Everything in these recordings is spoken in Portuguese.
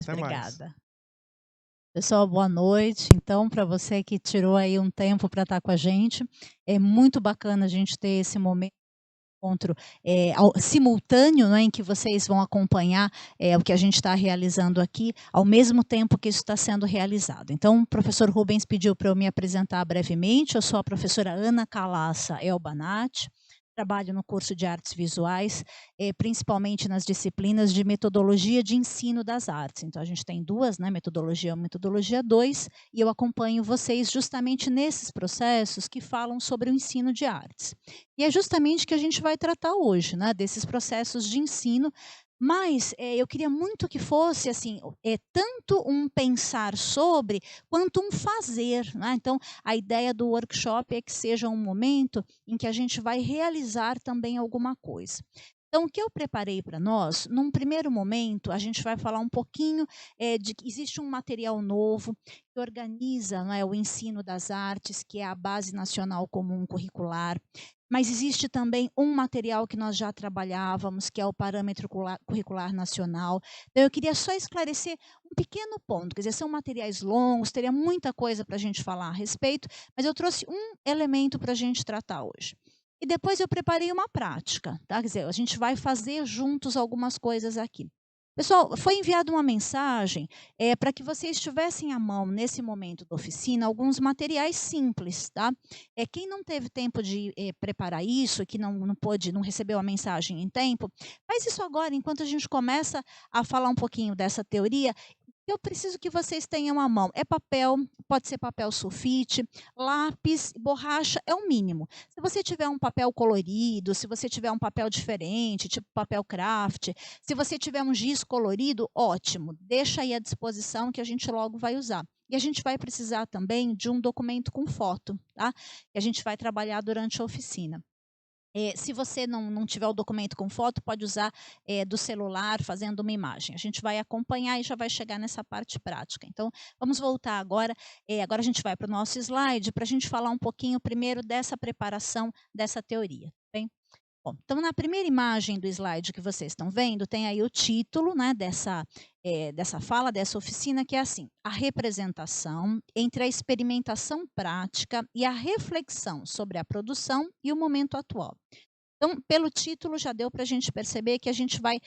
Até mais. Obrigada. Pessoal, boa noite. Então, para você que tirou aí um tempo para estar com a gente, é muito bacana a gente ter esse momento de encontro, simultâneo, né, em que vocês vão acompanhar, o que a gente está realizando aqui, ao mesmo tempo que isso está sendo realizado. Então, o professor Rubens pediu para eu me apresentar brevemente. Eu sou a professora Ana Calassa Elbanati, trabalho no curso de artes visuais, principalmente nas disciplinas de metodologia de ensino das artes. Então, a gente tem duas, né, metodologia 1 e metodologia 2, e eu acompanho vocês justamente nesses processos que falam sobre o ensino de artes. E é justamente que a gente vai tratar hoje, né, desses processos de ensino, mas eu queria muito que fosse assim, tanto um pensar sobre, quanto um fazer, né? Então, a ideia do workshop é que seja um momento em que a gente vai realizar também alguma coisa. Então, o que eu preparei para nós, num primeiro momento, a gente vai falar um pouquinho de que existe um material novo que organiza, não é, o ensino das artes, que é a Base Nacional Comum Curricular. Mas existe também um material que nós já trabalhávamos, que é o Parâmetro Curricular Nacional. Então, eu queria só esclarecer um pequeno ponto, quer dizer, são materiais longos, teria muita coisa para a gente falar a respeito, mas eu trouxe um elemento para a gente tratar hoje. E depois eu preparei uma prática, tá? Quer dizer, a gente vai fazer juntos algumas coisas aqui. Pessoal, foi enviada uma mensagem para que vocês tivessem à mão, nesse momento da oficina, alguns materiais simples, tá? Quem não teve tempo de preparar isso, que não pôde, não recebeu a mensagem em tempo, faz isso agora, enquanto a gente começa a falar um pouquinho dessa teoria. Eu preciso que vocês tenham à mão. É papel, pode ser papel sulfite, lápis, borracha, é o mínimo. Se você tiver um papel colorido, se você tiver um papel diferente, tipo papel craft, se você tiver um giz colorido, ótimo. Deixa aí à disposição que a gente logo vai usar. E a gente vai precisar também de um documento com foto, tá? Que a gente vai trabalhar durante a oficina. Se você não tiver o documento com foto, pode usar do celular fazendo uma imagem. A gente vai acompanhar e já vai chegar nessa parte prática. Então, vamos voltar agora. Agora a gente vai para o nosso slide para a gente falar um pouquinho primeiro dessa preparação dessa teoria. Tá bem? Bom, então na primeira imagem do slide que vocês estão vendo, tem aí o título, né, dessa fala, dessa oficina, que é assim: a representação entre a experimentação prática e a reflexão sobre a produção e o momento atual. Então, pelo título, já deu para a gente perceber que a gente vai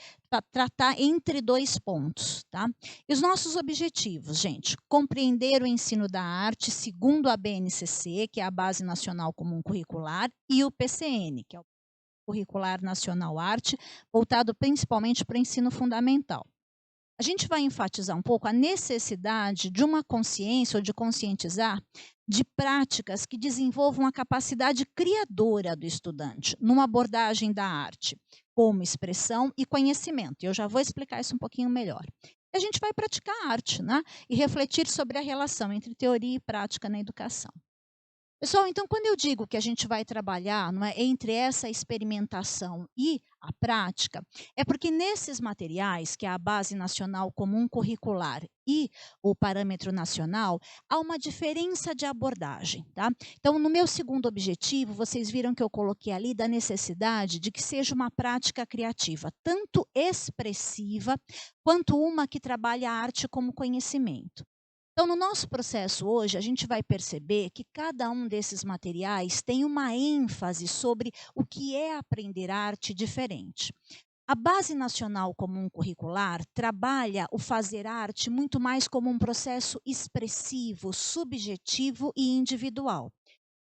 tratar entre dois pontos, tá? E os nossos objetivos, gente: compreender o ensino da arte segundo a BNCC, que é a Base Nacional Comum Curricular, e o PCN, que é o Curricular Nacional Arte, voltado principalmente para o ensino fundamental. A gente vai enfatizar um pouco a necessidade de uma consciência ou de conscientizar de práticas que desenvolvam a capacidade criadora do estudante numa abordagem da arte, como expressão e conhecimento. E eu já vou explicar isso um pouquinho melhor. A gente vai praticar arte, né? E refletir sobre a relação entre teoria e prática na educação. Pessoal, então quando eu digo que a gente vai trabalhar, não é, entre essa experimentação e a prática, é porque nesses materiais, que é a Base Nacional Comum Curricular e o Parâmetro Nacional, há uma diferença de abordagem, tá? Então, no meu segundo objetivo, vocês viram que eu coloquei ali da necessidade de que seja uma prática criativa, tanto expressiva, quanto uma que trabalha a arte como conhecimento. Então, no nosso processo hoje, a gente vai perceber que cada um desses materiais tem uma ênfase sobre o que é aprender arte diferente. A Base Nacional Comum Curricular trabalha o fazer arte muito mais como um processo expressivo, subjetivo e individual.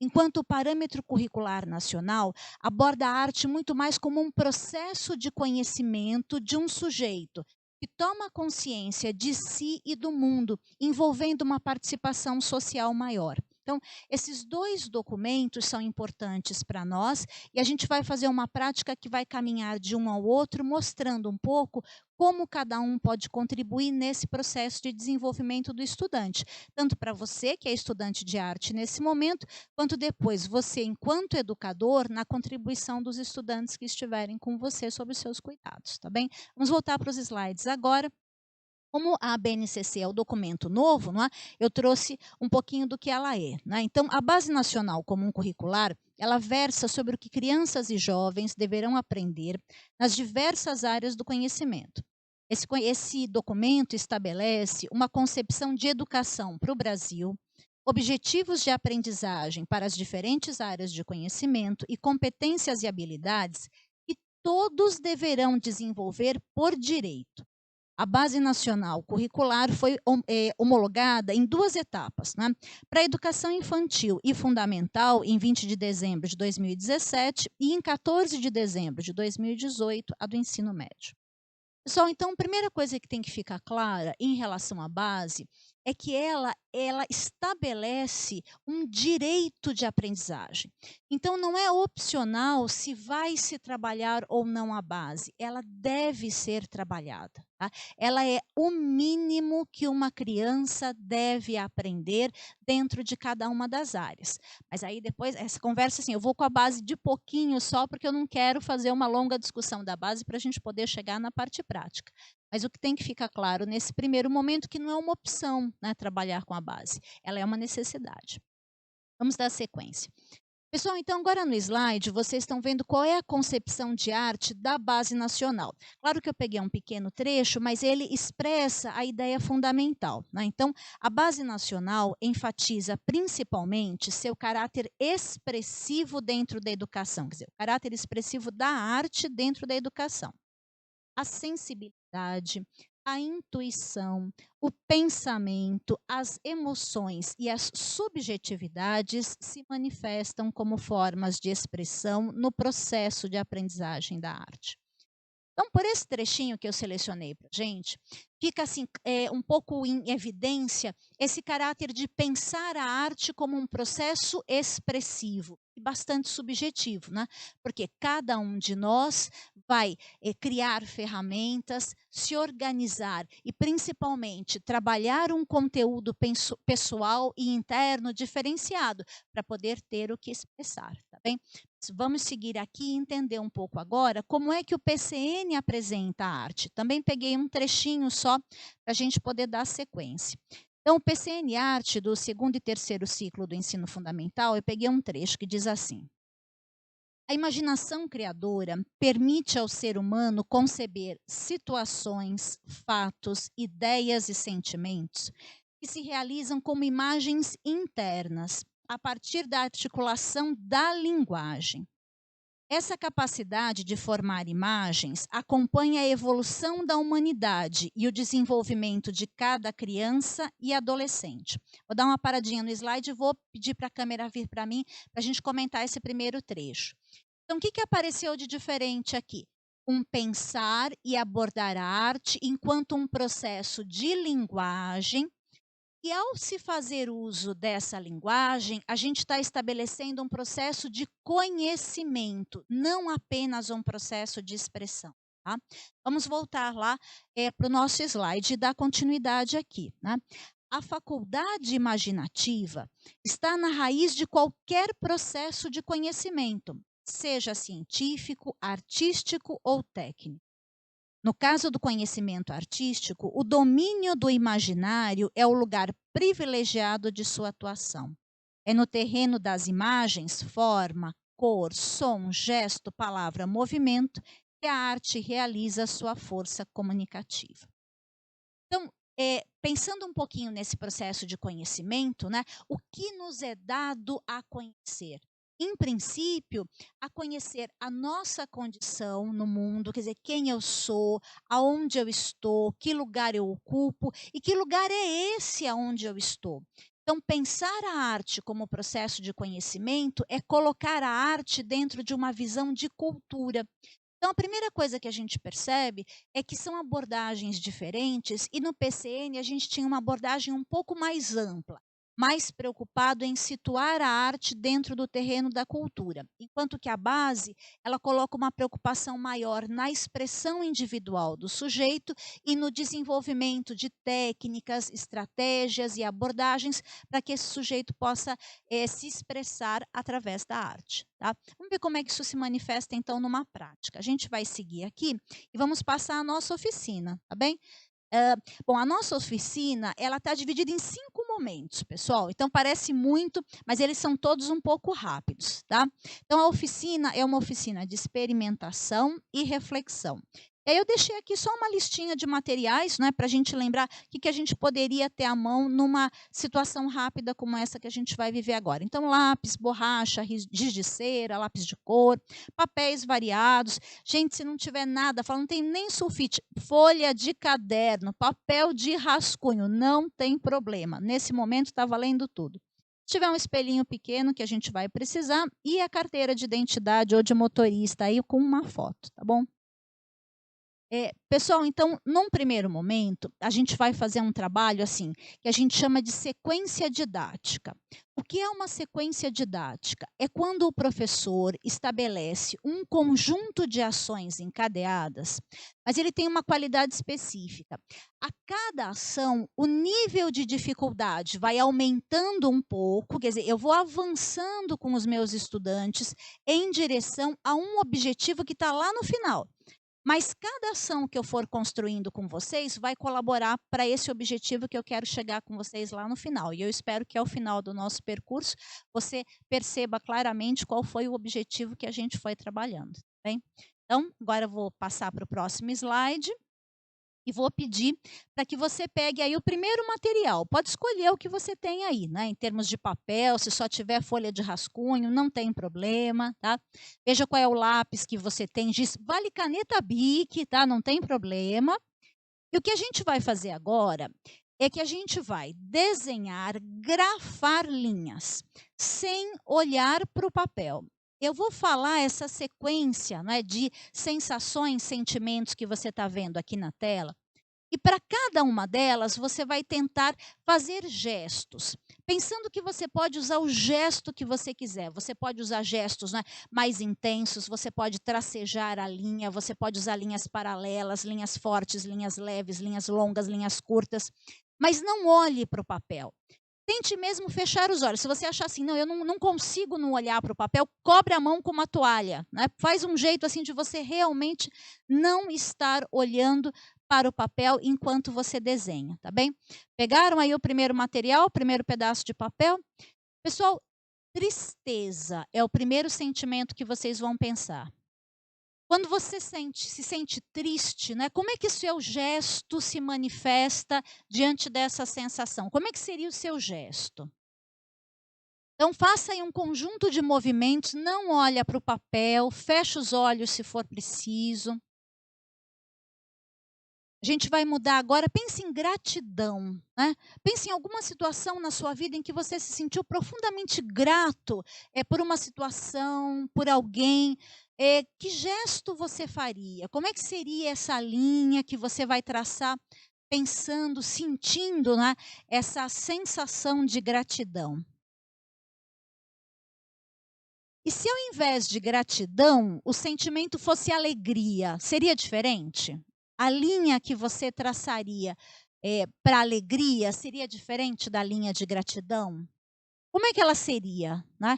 Enquanto o Parâmetro Curricular Nacional aborda a arte muito mais como um processo de conhecimento de um sujeito que toma consciência de si e do mundo, envolvendo uma participação social maior. Então, esses dois documentos são importantes para nós e a gente vai fazer uma prática que vai caminhar de um ao outro, mostrando um pouco como cada um pode contribuir nesse processo de desenvolvimento do estudante, tanto para você, que é estudante de arte nesse momento, quanto depois você, enquanto educador, na contribuição dos estudantes que estiverem com você sob os seus cuidados, tá bem? Vamos voltar para os slides agora. Como a BNCC é o documento novo, não é? Eu trouxe um pouquinho do que ela é, né? Então, a Base Nacional Comum Curricular, ela versa sobre o que crianças e jovens deverão aprender nas diversas áreas do conhecimento. Esse documento estabelece uma concepção de educação para o Brasil, objetivos de aprendizagem para as diferentes áreas de conhecimento e competências e habilidades que todos deverão desenvolver por direito. A Base Nacional Curricular foi homologada em 2 etapas, né? Para a educação infantil e fundamental, em 20 de dezembro de 2017 e em 14 de dezembro de 2018, a do ensino médio. Pessoal, então, a primeira coisa que tem que ficar clara em relação à base é que ela estabelece um direito de aprendizagem. Então, não é opcional se vai se trabalhar ou não a base, ela deve ser trabalhada. Tá? Ela é o mínimo que uma criança deve aprender dentro de cada uma das áreas. Mas aí depois, essa conversa assim, eu vou com a base de pouquinho só, porque eu não quero fazer uma longa discussão da base para a gente poder chegar na parte prática. Mas o que tem que ficar claro nesse primeiro momento que não é uma opção, né, trabalhar com a base, ela é uma necessidade. Vamos dar sequência. Pessoal, então agora no slide vocês estão vendo qual é a concepção de arte da Base Nacional. Claro que eu peguei um pequeno trecho, mas ele expressa a ideia fundamental, né? Então, a Base Nacional enfatiza principalmente seu caráter expressivo dentro da educação, quer dizer, o caráter expressivo da arte dentro da educação. A sensibilidade, a intuição, o pensamento, as emoções e as subjetividades se manifestam como formas de expressão no processo de aprendizagem da arte. Então, por esse trechinho que eu selecionei para gente, fica assim um pouco em evidência esse caráter de pensar a arte como um processo expressivo e bastante subjetivo, né? Porque cada um de nós vai criar ferramentas, se organizar e, principalmente, trabalhar um conteúdo pessoal e interno diferenciado para poder ter o que expressar, tá bem? Vamos seguir aqui e entender um pouco agora como é que o PCN apresenta a arte. Também peguei um trechinho só para a gente poder dar sequência. Então, o PCN Arte do 2º e 3º ciclo do ensino fundamental, eu peguei um trecho que diz assim: a imaginação criadora permite ao ser humano conceber situações, fatos, ideias e sentimentos que se realizam como imagens internas, a partir da articulação da linguagem. Essa capacidade de formar imagens acompanha a evolução da humanidade e o desenvolvimento de cada criança e adolescente. Vou dar uma paradinha no slide e vou pedir para a câmera vir para mim para a gente comentar esse primeiro trecho. Então, o que apareceu de diferente aqui? Um pensar e abordar a arte enquanto um processo de linguagem. E ao se fazer uso dessa linguagem, a gente está estabelecendo um processo de conhecimento, não apenas um processo de expressão. Tá? Vamos voltar lá para o nosso slide e dar continuidade aqui. Né? A faculdade imaginativa está na raiz de qualquer processo de conhecimento, seja científico, artístico ou técnico. No caso do conhecimento artístico, o domínio do imaginário é o lugar privilegiado de sua atuação. É no terreno das imagens, forma, cor, som, gesto, palavra, movimento, que a arte realiza sua força comunicativa. Então, pensando um pouquinho nesse processo de conhecimento, né, o que nos é dado a conhecer? Em princípio, a conhecer a nossa condição no mundo, quer dizer, quem eu sou, aonde eu estou, que lugar eu ocupo e que lugar é esse aonde eu estou. Então, pensar a arte como processo de conhecimento é colocar a arte dentro de uma visão de cultura. Então, a primeira coisa que a gente percebe é que são abordagens diferentes e no PCN a gente tinha uma abordagem um pouco mais ampla, mais preocupado em situar a arte dentro do terreno da cultura, enquanto que a base, ela coloca uma preocupação maior na expressão individual do sujeito e no desenvolvimento de técnicas, estratégias e abordagens para que esse sujeito possa se expressar através da arte. Tá? Vamos ver como é que isso se manifesta, então, numa prática. A gente vai seguir aqui e vamos passar a nossa oficina, tá bem? Bom, a nossa oficina, ela está dividida em 5 momentos, pessoal. Então, parece muito, mas eles são todos um pouco rápidos, tá? Então, a oficina é uma oficina de experimentação e reflexão. E aí eu deixei aqui só uma listinha de materiais, né, para a gente lembrar o que a gente poderia ter à mão numa situação rápida como essa que a gente vai viver agora. Então, lápis, borracha, giz de cera, lápis de cor, papéis variados. Gente, se não tiver nada, fala, não tem nem sulfite, folha de caderno, papel de rascunho, não tem problema. Nesse momento está valendo tudo. Se tiver um espelhinho pequeno que a gente vai precisar e a carteira de identidade ou de motorista aí com uma foto, tá bom? Pessoal, então, num primeiro momento, a gente vai fazer um trabalho assim, que a gente chama de sequência didática. O que é uma sequência didática? É quando o professor estabelece um conjunto de ações encadeadas, mas ele tem uma qualidade específica. A cada ação, o nível de dificuldade vai aumentando um pouco, quer dizer, eu vou avançando com os meus estudantes em direção a um objetivo que está lá no final. Mas cada ação que eu for construindo com vocês vai colaborar para esse objetivo que eu quero chegar com vocês lá no final. E eu espero que ao final do nosso percurso você perceba claramente qual foi o objetivo que a gente foi trabalhando. Tá bem? Então, agora eu vou passar para o próximo slide. E vou pedir para que você pegue aí o primeiro material. Pode escolher o que você tem aí, né? Em termos de papel, se só tiver folha de rascunho, não tem problema, tá? Veja qual é o lápis que você tem. Giz, vale caneta Bic, tá? Não tem problema. E o que a gente vai fazer agora é que a gente vai desenhar, grafar linhas, sem olhar para o papel. Eu vou falar essa sequência, né, de sensações, sentimentos que você está vendo aqui na tela. E para cada uma delas, você vai tentar fazer gestos, pensando que você pode usar o gesto que você quiser. Você pode usar gestos, né, mais intensos, você pode tracejar a linha, você pode usar linhas paralelas, linhas fortes, linhas leves, linhas longas, linhas curtas. Mas não olhe para o papel. Tente mesmo fechar os olhos. Se você achar assim, não, eu não consigo não olhar para o papel, cobre a mão com uma toalha. Né? Faz um jeito assim de você realmente não estar olhando para o papel enquanto você desenha, tá bem? Pegaram aí o primeiro material, o primeiro pedaço de papel? Pessoal, tristeza é o primeiro sentimento que vocês vão pensar. Quando você se sente triste, né, como é que o seu gesto se manifesta diante dessa sensação? Como é que seria o seu gesto? Então, faça aí um conjunto de movimentos, não olha para o papel, fecha os olhos se for preciso. A gente vai mudar agora, pense em gratidão, né? Pense em alguma situação na sua vida em que você se sentiu profundamente grato por uma situação, por alguém. Que gesto você faria? Como é que seria essa linha que você vai traçar pensando, sentindo, né, essa sensação de gratidão? E se ao invés de gratidão, o sentimento fosse alegria, seria diferente? A linha que você traçaria para alegria seria diferente da linha de gratidão? Como é que ela seria? Né?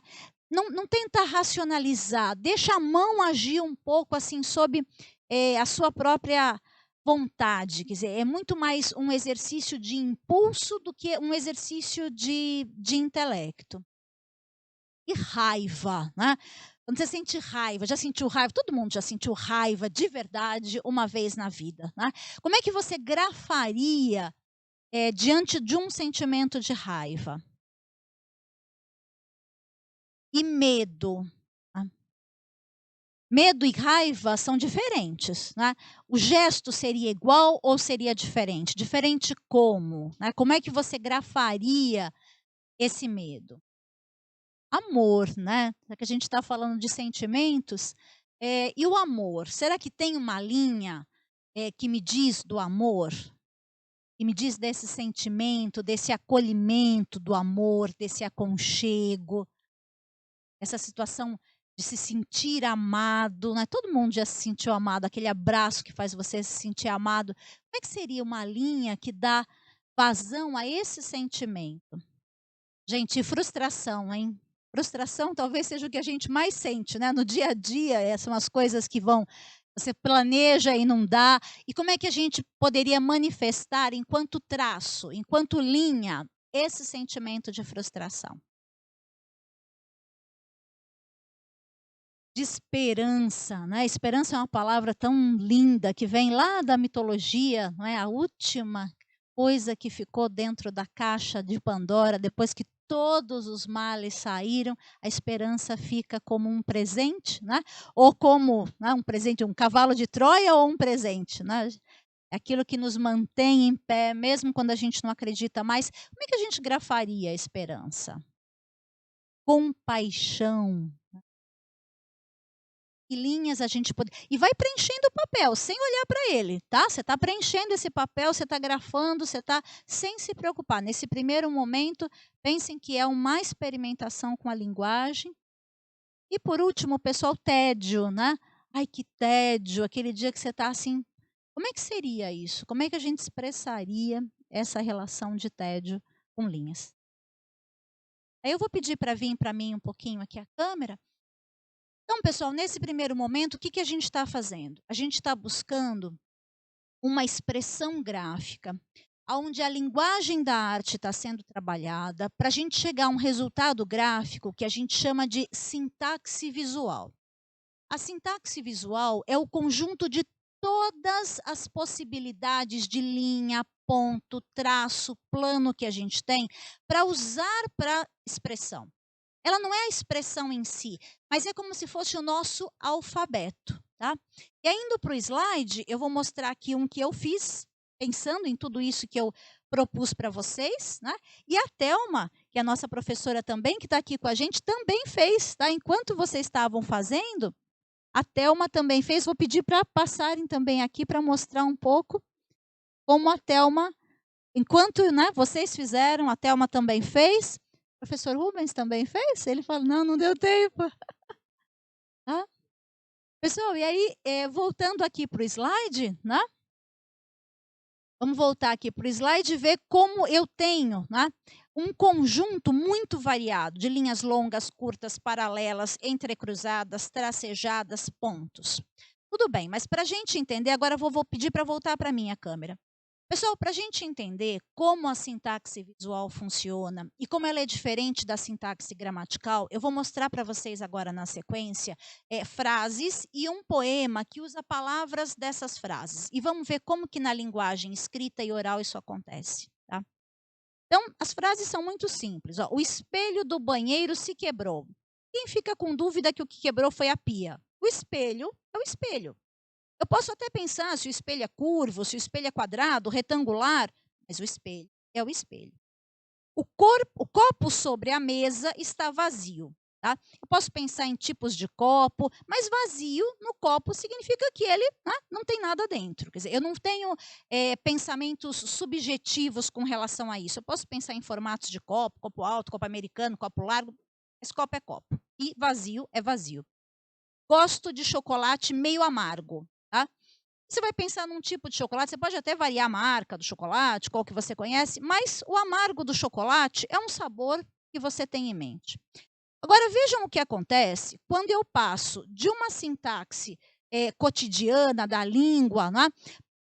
Não tenta racionalizar, deixa a mão agir um pouco assim sob a sua própria vontade. Quer dizer, é muito mais um exercício de impulso do que um exercício de intelecto. E raiva, né? Quando você sente raiva, já sentiu raiva? Todo mundo já sentiu raiva de verdade uma vez na vida, né? Como é que você grafaria diante de um sentimento de raiva? E medo. Né? Medo e raiva são diferentes, né? O gesto seria igual ou seria diferente? Diferente como? Né? Como é que você grafaria esse medo? Amor, né? Já que a gente está falando de sentimentos, e o amor? Será que tem uma linha que me diz do amor? Que me diz desse sentimento, desse acolhimento do amor, desse aconchego, essa situação de se sentir amado, né? Todo mundo já se sentiu amado, aquele abraço que faz você se sentir amado. Como é que seria uma linha que dá vazão a esse sentimento? Gente, frustração, hein? Frustração talvez seja o que a gente mais sente, né? No dia a dia, são as coisas que vão. Você planeja e não dá. E como é que a gente poderia manifestar, enquanto traço, enquanto linha, esse sentimento de frustração? de esperança, né? Esperança é uma palavra tão linda que vem lá da mitologia, não é? A última coisa que ficou dentro da caixa de Pandora, depois que todos os males saíram, a esperança fica como um presente, né? Ou como, né, um presente, um cavalo de Troia ou um presente, né? É aquilo que nos mantém em pé, mesmo quando a gente não acredita mais. Como é que a gente grafaria a esperança? Compaixão. Que linhas a gente pode. E vai preenchendo o papel, sem olhar para ele, tá? Você está preenchendo esse papel, você está grafando, você está sem se preocupar. Nesse primeiro momento, pensem que é uma experimentação com a linguagem. E por último, pessoal, tédio, né? Ai, que tédio, aquele dia que você está assim. Como é que seria isso? Como é que a gente expressaria essa relação de tédio com linhas? Aí eu vou pedir para vir para mim um pouquinho aqui a câmera. Então, pessoal, nesse primeiro momento, o que a gente está fazendo? A gente está buscando uma expressão gráfica, onde a linguagem da arte está sendo trabalhada para a gente chegar a um resultado gráfico que a gente chama de sintaxe visual. A sintaxe visual é o conjunto de todas as possibilidades de linha, ponto, traço, plano que a gente tem para usar para expressão. Ela não é a expressão em si, mas é como se fosse o nosso alfabeto, tá? E aí, indo para o slide, eu vou mostrar aqui um que eu fiz, pensando em tudo isso que eu propus para vocês, né? E a Thelma, que é a nossa professora também, que está aqui com a gente, também fez, tá? Enquanto vocês estavam fazendo, a Thelma também fez. Vou pedir para passarem também aqui para mostrar um pouco como a Thelma, enquanto, né, vocês fizeram, a Thelma também fez. O professor Rubens também fez? Ele fala, não deu tempo. Tá? Pessoal, e aí, voltando aqui para o slide, né? Vamos voltar aqui para o slide e ver como eu tenho, né, um conjunto muito variado de linhas longas, curtas, paralelas, entrecruzadas, tracejadas, pontos. Tudo bem, mas para a gente entender, agora eu vou pedir para voltar para a minha câmera. Pessoal, para a gente entender como a sintaxe visual funciona e como ela é diferente da sintaxe gramatical, eu vou mostrar para vocês agora na sequência frases e um poema que usa palavras dessas frases. E vamos ver como que na linguagem escrita e oral isso acontece. Tá? Então, as frases são muito simples. Ó. O espelho do banheiro se quebrou. Quem fica com dúvida que o que quebrou foi a pia? O espelho é o espelho. Eu posso até pensar se o espelho é curvo, se o espelho é quadrado, retangular, mas o espelho é o espelho. O copo sobre a mesa está vazio. Tá? Eu posso pensar em tipos de copo, mas vazio no copo significa que ele, né, não tem nada dentro. Quer dizer, eu não tenho pensamentos subjetivos com relação a isso. Eu posso pensar em formatos de copo alto, copo americano, copo largo, mas copo é copo. E vazio é vazio. Gosto de chocolate meio amargo. Tá? Você vai pensar num tipo de chocolate, você pode até variar a marca do chocolate, qual que você conhece, mas o amargo do chocolate é um sabor que você tem em mente. Agora, vejam o que acontece quando eu passo de uma sintaxe cotidiana da língua, né,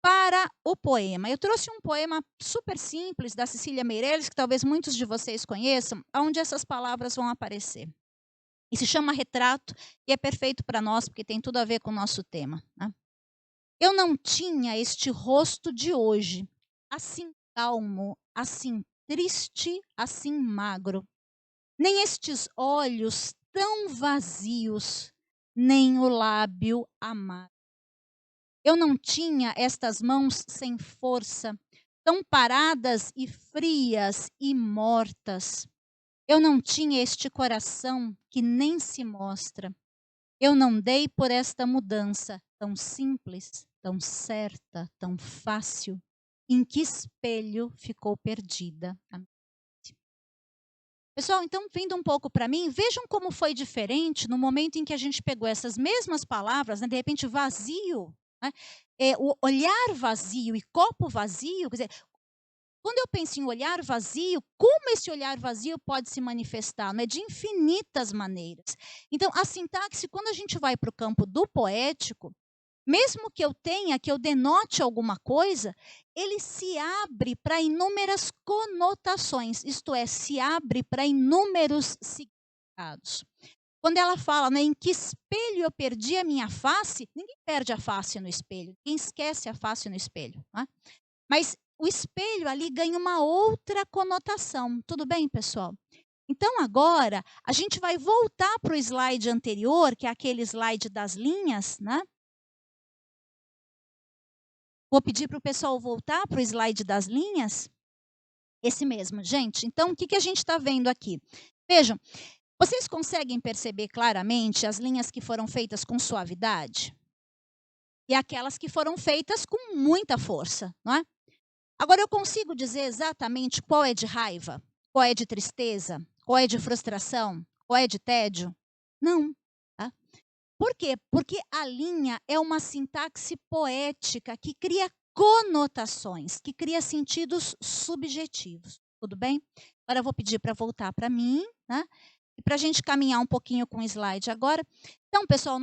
para o poema. Eu trouxe um poema super simples da Cecília Meirelles, que talvez muitos de vocês conheçam, onde essas palavras vão aparecer. E se chama Retrato, e é perfeito para nós, porque tem tudo a ver com o nosso tema. Né? Eu não tinha este rosto de hoje, assim calmo, assim triste, assim magro, nem estes olhos tão vazios, nem o lábio amargo. Eu não tinha estas mãos sem força, tão paradas e frias e mortas. Eu não tinha este coração que nem se mostra. Eu não dei por esta mudança tão simples, tão certa, tão fácil. Em que espelho ficou perdida a mente? Pessoal, então, vindo um pouco para mim, vejam como foi diferente no momento em que a gente pegou essas mesmas palavras, né, de repente vazio, né, o olhar vazio e copo vazio, quer dizer, quando eu penso em olhar vazio, como esse olhar vazio pode se manifestar? Não é de infinitas maneiras. Então, a sintaxe, quando a gente vai para o campo do poético, mesmo que eu tenha, que eu denote alguma coisa, ele se abre para inúmeras conotações, isto é, se abre para inúmeros significados. Quando ela fala, né, em que espelho eu perdi a minha face, ninguém perde a face no espelho, ninguém esquece a face no espelho, né? Mas o espelho ali ganha uma outra conotação, tudo bem, pessoal? Então agora a gente vai voltar para o slide anterior, que é aquele slide das linhas, né? Vou pedir para o pessoal voltar para o slide das linhas. Esse mesmo, gente. Então, o que a gente está vendo aqui? Vejam, vocês conseguem perceber claramente as linhas que foram feitas com suavidade? E aquelas que foram feitas com muita força, não é? Agora, eu consigo dizer exatamente qual é de raiva, qual é de tristeza, qual é de frustração, qual é de tédio? Não. Tá? Por quê? Porque a linha é uma sintaxe poética que cria conotações, que cria sentidos subjetivos. Tudo bem? Agora eu vou pedir para voltar para mim, né? E para a gente caminhar um pouquinho com o slide agora. Então, pessoal,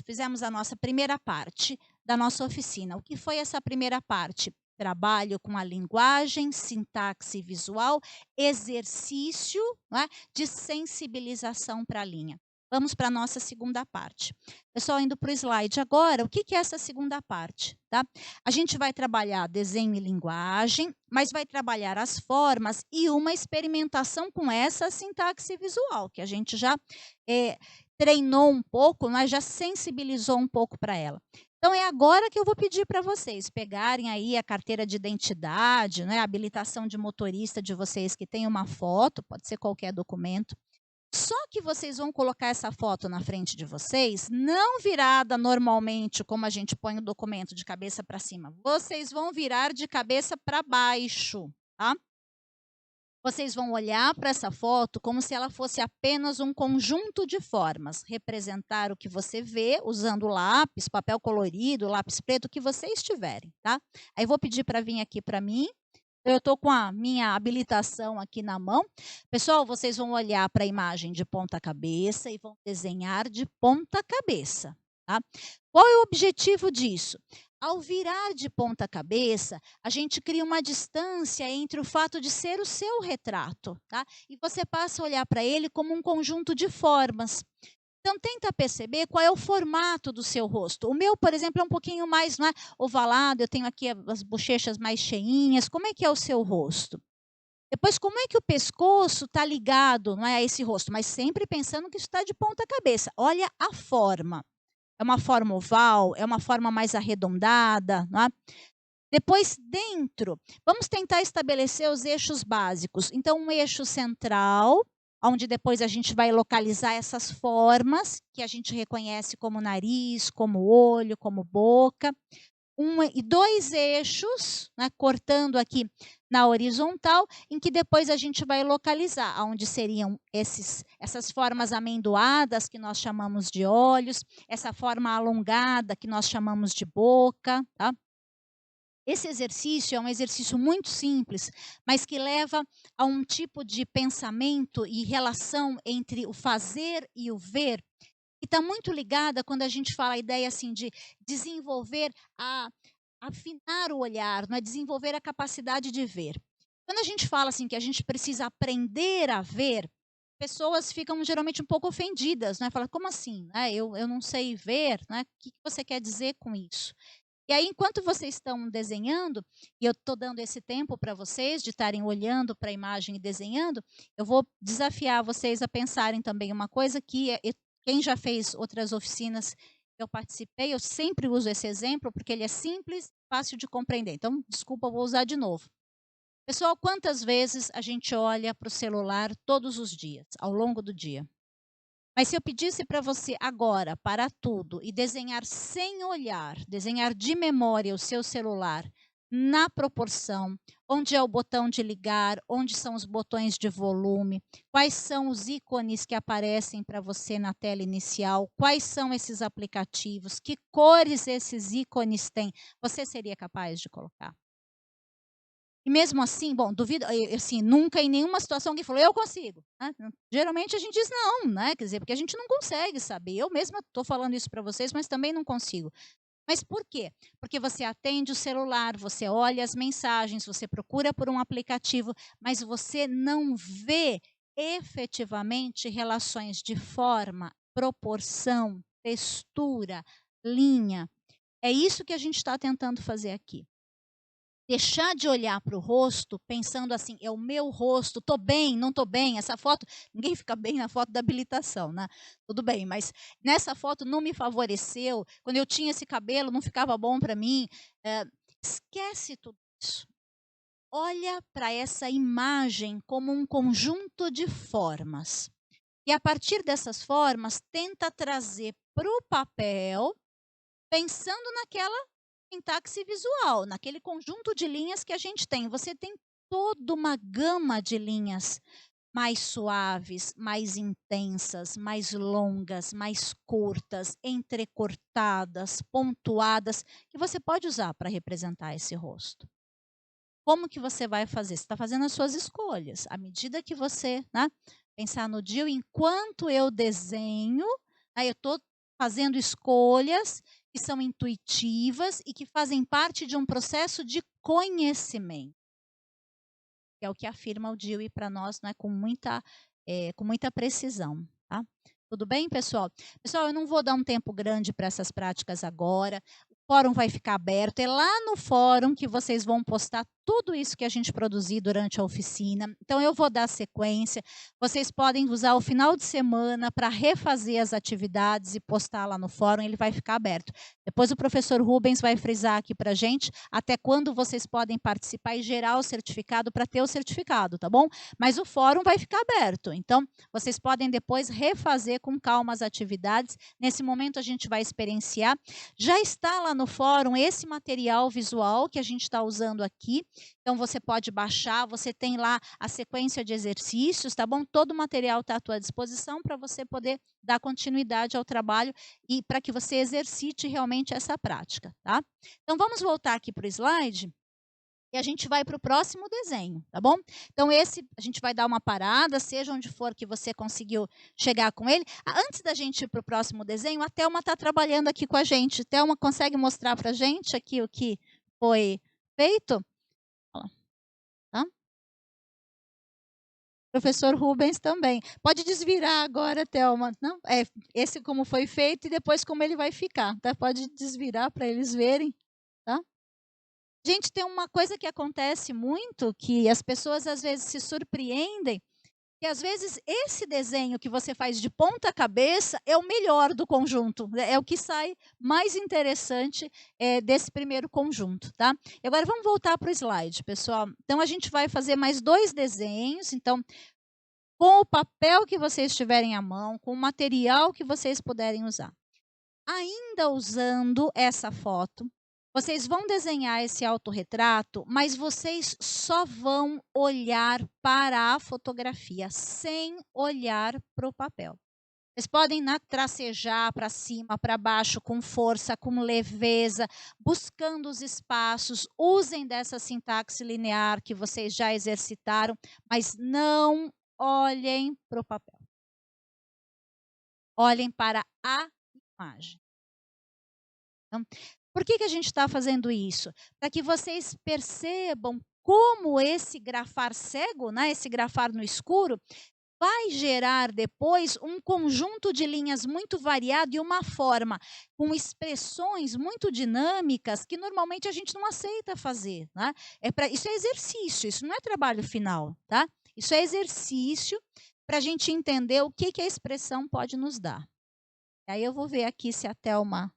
fizemos a nossa primeira parte da nossa oficina. O que foi essa primeira parte? Trabalho com a linguagem, sintaxe visual, exercício, não é, de sensibilização para a linha. Vamos para a nossa segunda parte. Pessoal, indo para o slide agora, o que é essa segunda parte? Tá? A gente vai trabalhar desenho e linguagem, mas vai trabalhar as formas e uma experimentação com essa sintaxe visual, que a gente já treinou um pouco, mas já sensibilizou um pouco para ela. Então, é agora que eu vou pedir para vocês pegarem aí a carteira de identidade, né, a habilitação de motorista de vocês que tem uma foto, pode ser qualquer documento. Só que vocês vão colocar essa foto na frente de vocês, não virada normalmente, como a gente põe o documento de cabeça para cima. Vocês vão virar de cabeça para baixo, tá? Vocês vão olhar para essa foto como se ela fosse apenas um conjunto de formas, representar o que você vê usando lápis, papel colorido, lápis preto, o que vocês tiverem, tá? Aí vou pedir para vir aqui para mim. Eu estou com a minha habilitação aqui na mão. Pessoal, vocês vão olhar para a imagem de ponta cabeça e vão desenhar de ponta cabeça, tá? Qual é o objetivo disso? Ao virar de ponta cabeça, a gente cria uma distância entre o fato de ser o seu retrato, tá? E você passa a olhar para ele como um conjunto de formas. Então, tenta perceber qual é o formato do seu rosto. O meu, por exemplo, é um pouquinho mais, não é, ovalado, eu tenho aqui as bochechas mais cheinhas. Como é que é o seu rosto? Depois, como é que o pescoço está ligado, não é, a esse rosto? Mas sempre pensando que isso está de ponta cabeça. Olha a forma. É uma forma oval? É uma forma mais arredondada? Não é? Depois, dentro, vamos tentar estabelecer os eixos básicos. Então, um eixo central, onde depois a gente vai localizar essas formas que a gente reconhece como nariz, como olho, como boca. E dois eixos, né, cortando aqui na horizontal, em que depois a gente vai localizar onde seriam essas formas amendoadas, que nós chamamos de olhos, essa forma alongada, que nós chamamos de boca, tá? Esse exercício é um exercício muito simples, mas que leva a um tipo de pensamento e relação entre o fazer e o ver, que está muito ligada quando a gente fala a ideia assim de desenvolver, afinar o olhar, não é? Desenvolver a capacidade de ver. Quando a gente fala assim que a gente precisa aprender a ver, pessoas ficam geralmente um pouco ofendidas, né? Fala, como assim? Né? Eu não sei ver, né? O que você quer dizer com isso? E aí, enquanto vocês estão desenhando, e eu estou dando esse tempo para vocês de estarem olhando para a imagem e desenhando, eu vou desafiar vocês a pensarem também uma coisa que quem já fez outras oficinas que eu participei, eu sempre uso esse exemplo porque ele é simples, fácil de compreender. Então, desculpa, eu vou usar de novo. Pessoal, quantas vezes a gente olha para o celular todos os dias, ao longo do dia? Mas se eu pedisse para você agora parar tudo e desenhar sem olhar, desenhar de memória o seu celular na proporção, onde é o botão de ligar, onde são os botões de volume, quais são os ícones que aparecem para você na tela inicial, quais são esses aplicativos, que cores esses ícones têm, você seria capaz de colocar? E mesmo assim, bom, duvido, assim, nunca em nenhuma situação alguém falou: "Eu consigo", né. Geralmente a gente diz não, né, quer dizer, porque a gente não consegue saber. Eu mesma estou falando isso para vocês, mas também não consigo. Mas por quê? Porque você atende o celular, você olha as mensagens, você procura por um aplicativo, mas você não vê efetivamente relações de forma, proporção, textura, linha. É isso que a gente está tentando fazer aqui. Deixar de olhar para o rosto pensando assim, é o meu rosto, estou bem, não estou bem. Essa foto, ninguém fica bem na foto da habilitação, né? Tudo bem, mas nessa foto não me favoreceu. Quando eu tinha esse cabelo, não ficava bom para mim. Esquece tudo isso. Olha para essa imagem como um conjunto de formas. E a partir dessas formas, tenta trazer para o papel, pensando naquela sintaxe visual, naquele conjunto de linhas que a gente tem. Você tem toda uma gama de linhas mais suaves, mais intensas, mais longas, mais curtas, entrecortadas, pontuadas, que você pode usar para representar esse rosto. Como que você vai fazer? Você está fazendo as suas escolhas. À medida que você, né, pensar no dia, enquanto eu desenho, aí eu estou fazendo escolhas que são intuitivas e que fazem parte de um processo de conhecimento, que é o que afirma o Dewey para nós, né, com muita precisão. Tá? Tudo bem, pessoal? Pessoal, eu não vou dar um tempo grande para essas práticas agora. O fórum vai ficar aberto. É lá no fórum que vocês vão postar tudo isso que a gente produzir durante a oficina. Então, eu vou dar sequência. Vocês podem usar o final de semana para refazer as atividades e postar lá no fórum. Ele vai ficar aberto. Depois o professor Rubens vai frisar aqui para a gente até quando vocês podem participar e gerar o certificado para ter o certificado, tá bom? Mas o fórum vai ficar aberto. Então, vocês podem depois refazer com calma as atividades. Nesse momento, a gente vai experienciar. Já está lá no fórum esse material visual que a gente está usando aqui. Então, você pode baixar, você tem lá a sequência de exercícios, tá bom? Todo o material está à tua disposição para você poder dar continuidade ao trabalho e para que você exercite realmente essa prática, tá? Então, vamos voltar aqui para o slide. E a gente vai para o próximo desenho, tá bom? Então, esse a gente vai dar uma parada, seja onde for que você conseguiu chegar com ele. Antes da gente ir para o próximo desenho, a Thelma está trabalhando aqui com a gente. Thelma, consegue mostrar para a gente aqui o que foi feito? Tá? Professor Rubens também. Pode desvirar agora, Thelma. Não, esse como foi feito e depois como ele vai ficar. Tá? Pode desvirar para eles verem. Tá? Gente, tem uma coisa que acontece muito, que as pessoas às vezes se surpreendem, que às vezes esse desenho que você faz de ponta cabeça é o melhor do conjunto, é o que sai mais interessante desse primeiro conjunto, tá? E agora vamos voltar para o slide, pessoal. Então a gente vai fazer mais 2 desenhos, então com o papel que vocês tiverem à mão, com o material que vocês puderem usar. Ainda usando essa foto, vocês vão desenhar esse autorretrato, mas vocês só vão olhar para a fotografia, sem olhar para o papel. Vocês podem tracejar para cima, para baixo, com força, com leveza, buscando os espaços. Usem dessa sintaxe linear que vocês já exercitaram, mas não olhem para o papel. Olhem para a imagem. Então, por que a gente está fazendo isso? Para que vocês percebam como esse grafar cego, né, esse grafar no escuro, vai gerar depois um conjunto de linhas muito variado e uma forma com expressões muito dinâmicas que normalmente a gente não aceita fazer. Né? Isso é exercício, isso não é trabalho final. Tá? Isso é exercício para a gente entender o que a expressão pode nos dar. Aí eu vou ver aqui se a Thelma...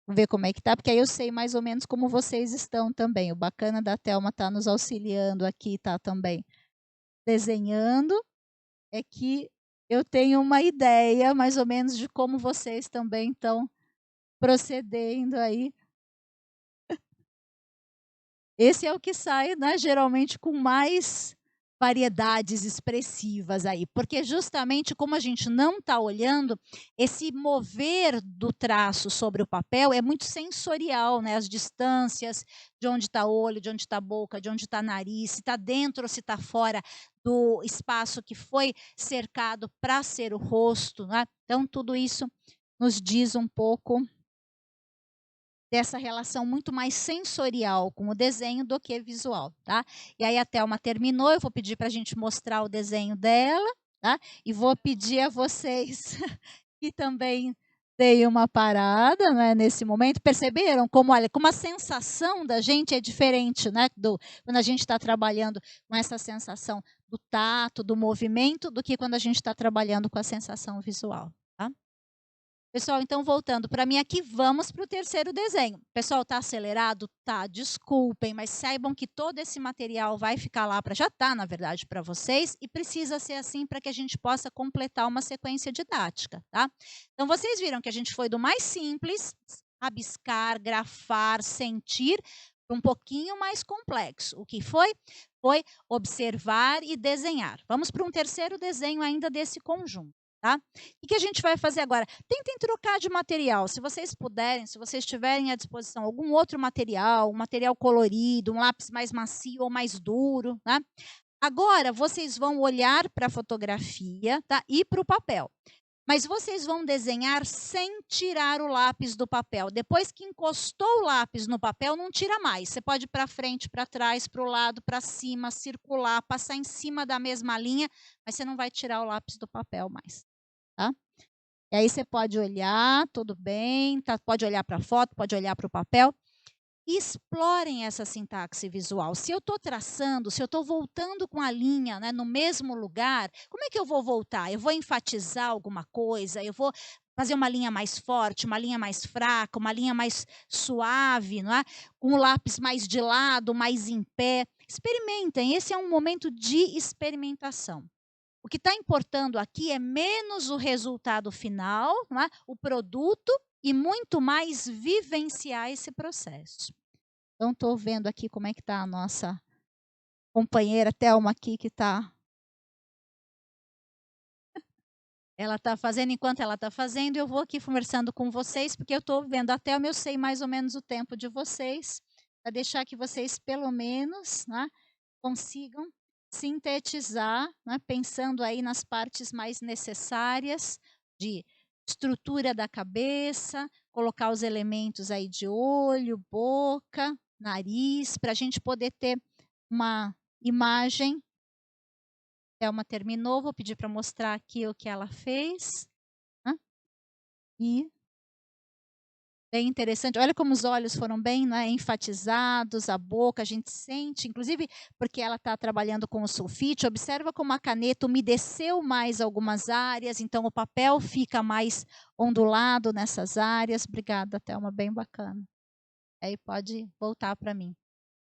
Vamos ver como é que tá, porque aí eu sei mais ou menos como vocês estão também. O bacana da Thelma tá nos auxiliando aqui, tá também desenhando, é que eu tenho uma ideia mais ou menos de como vocês também estão procedendo aí. Esse é o que sai, né, geralmente com mais variedades expressivas aí, porque justamente como a gente não está olhando, esse mover do traço sobre o papel é muito sensorial, né? As distâncias, de onde está o olho, de onde está a boca, de onde está o nariz, se está dentro ou se está fora do espaço que foi cercado para ser o rosto, né? Então tudo isso nos diz um pouco dessa relação muito mais sensorial com o desenho do que visual, tá. E aí a Thelma terminou, eu vou pedir para a gente mostrar o desenho dela, tá, e vou pedir a vocês que também deem uma parada, né, nesse momento. Perceberam como, olha, como a sensação da gente é diferente, né, quando a gente está trabalhando com essa sensação do tato, do movimento, do que quando a gente está trabalhando com a sensação visual, tá. Pessoal, então voltando para mim aqui, vamos para o terceiro desenho. Pessoal, está acelerado? Tá, desculpem, mas saibam que todo esse material vai ficar lá, já está, na verdade, para vocês, e precisa ser assim para que a gente possa completar uma sequência didática, tá? Então, vocês viram que a gente foi do mais simples, rabiscar, grafar, sentir, para um pouquinho mais complexo. O que foi? Foi observar e desenhar. Vamos para um terceiro desenho ainda desse conjunto. Tá? O que a gente vai fazer agora? Tentem trocar de material. Se vocês puderem, se vocês tiverem à disposição algum outro material, um material colorido, um lápis mais macio ou mais duro. Tá? Agora, vocês vão olhar para a fotografia, tá? E para o papel. Mas vocês vão desenhar sem tirar o lápis do papel. Depois que encostou o lápis no papel, não tira mais. Você pode ir para frente, para trás, para o lado, para cima, circular, passar em cima da mesma linha, mas você não vai tirar o lápis do papel mais. Tá? E aí você pode olhar, tudo bem, tá? Pode olhar para a foto, pode olhar para o papel. E explorem essa sintaxe visual. Se eu estou traçando, se eu estou voltando com a linha, né, no mesmo lugar, como é que eu vou voltar? Eu vou enfatizar alguma coisa? Eu vou fazer uma linha mais forte, uma linha mais fraca, uma linha mais suave, não é? Com o lápis mais de lado, mais em pé. Experimentem, esse é um momento de experimentação. O que está importando aqui é menos o resultado final, não é? O produto, e muito mais vivenciar esse processo. Então, estou vendo aqui como é que está a nossa companheira Thelma aqui, que está... Ela está fazendo, enquanto ela está fazendo, eu vou aqui conversando com vocês, porque eu estou vendo a Thelma, eu sei mais ou menos o tempo de vocês, para deixar que vocês, pelo menos, né, consigam sintetizar, né, pensando aí nas partes mais necessárias de estrutura da cabeça, colocar os elementos aí de olho, boca, nariz, para a gente poder ter uma imagem. Thelma terminou, vou pedir para mostrar aqui o que ela fez. Né? E bem interessante. Olha como os olhos foram bem, né, enfatizados, a boca, a gente sente, inclusive porque ela está trabalhando com o sulfite, observa como a caneta umedeceu mais algumas áreas, então o papel fica mais ondulado nessas áreas. Obrigada, Thelma, bem bacana. Aí pode voltar para mim.